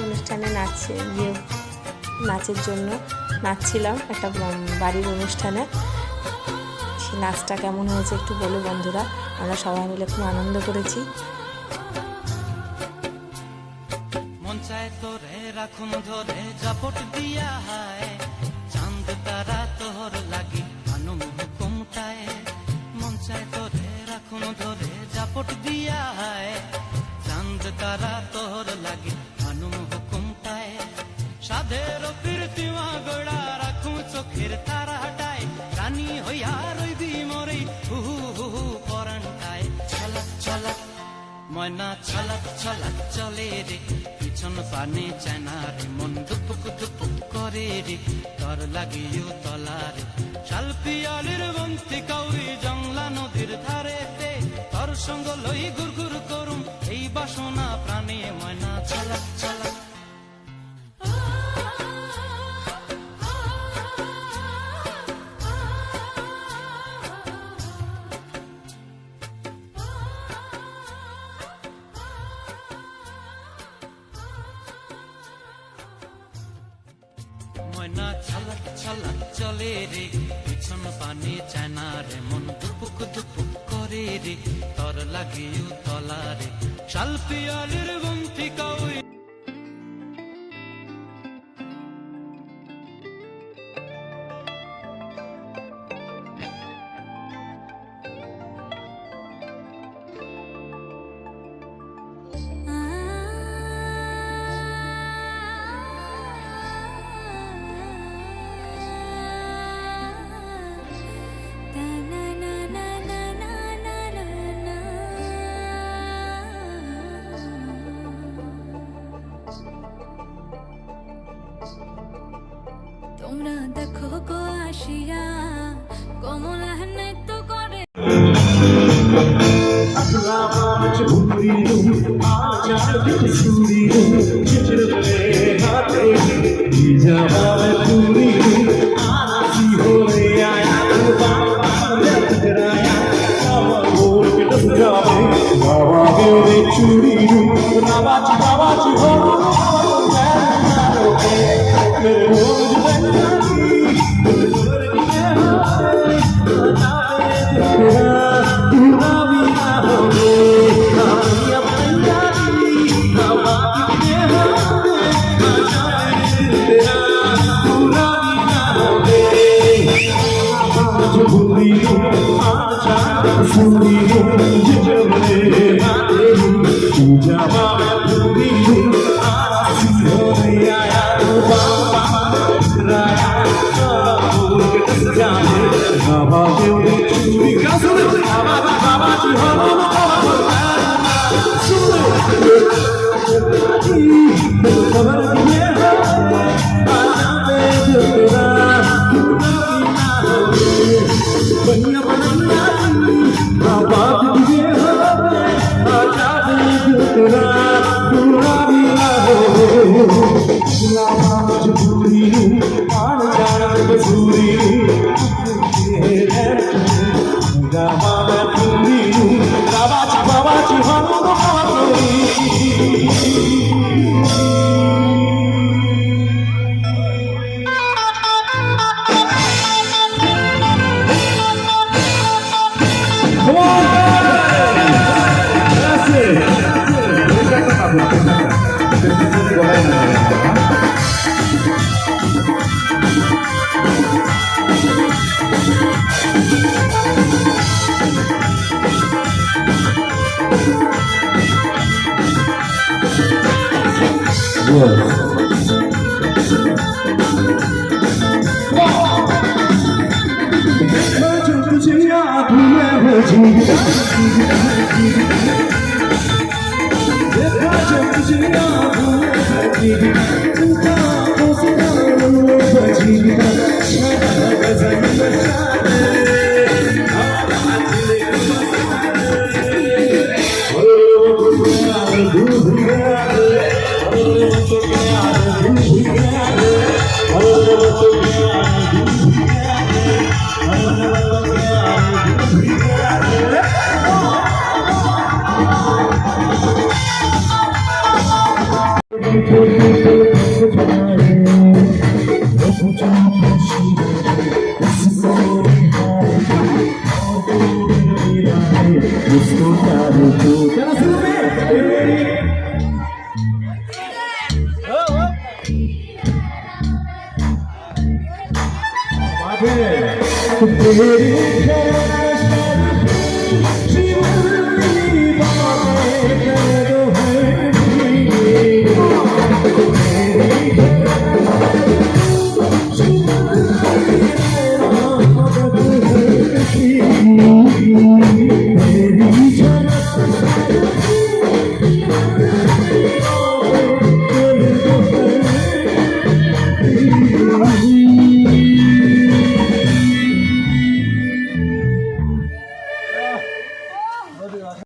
অনুষ্ঠানে নাচের জন্য নাচছিলাম একটা বাড়ির অনুষ্ঠানে। সেই নাচটা কেমন হয়েছে একটু বলো বন্ধুরা। আমরা সবাই মিলে খুব আনন্দ করেছি। মন চায় তোরে রাখুন ধরে জাপট দিয়া হায়, চাঁদ তারা তোর লাগি আনুম হুকুমটায়। মন চায় তোরে রাখুন ধরে জাপট দিয়া হায়, চাঁদ তারা তোর লাগি আনুম হুকুমটায়। সাধের কীর্তিমা গোড়া রাখুন চোখের তারা হাটায়, রানী হইয়া রইবি মরে হু হু হু পরান্টায়। ছলাক ছলাক ময়না ছলাক ছলাক চলে রে, পিছন পানে চায়না রে, মন দুপুক দুপুক করে রে, তর লাগিও তলারে। শাল পিয়ালির বন্তি কাউরি জংলা নদীর ধারেতে, তর সঙ্গ লই গুর গুর করুম এই বাসনা প্রাণে। ময়না ছলাক ছলাক ময়না ছলাক ছলাক চলে রে, পিছন পানে চায়না রে, মন দুপুক দুপুক করে রে, তর লাগিও তলারে। শাল পিয়ালির বন্তি কাউরি তোমরা দেখো গো আসিয়া কমলা নৃত্য করে। तेरी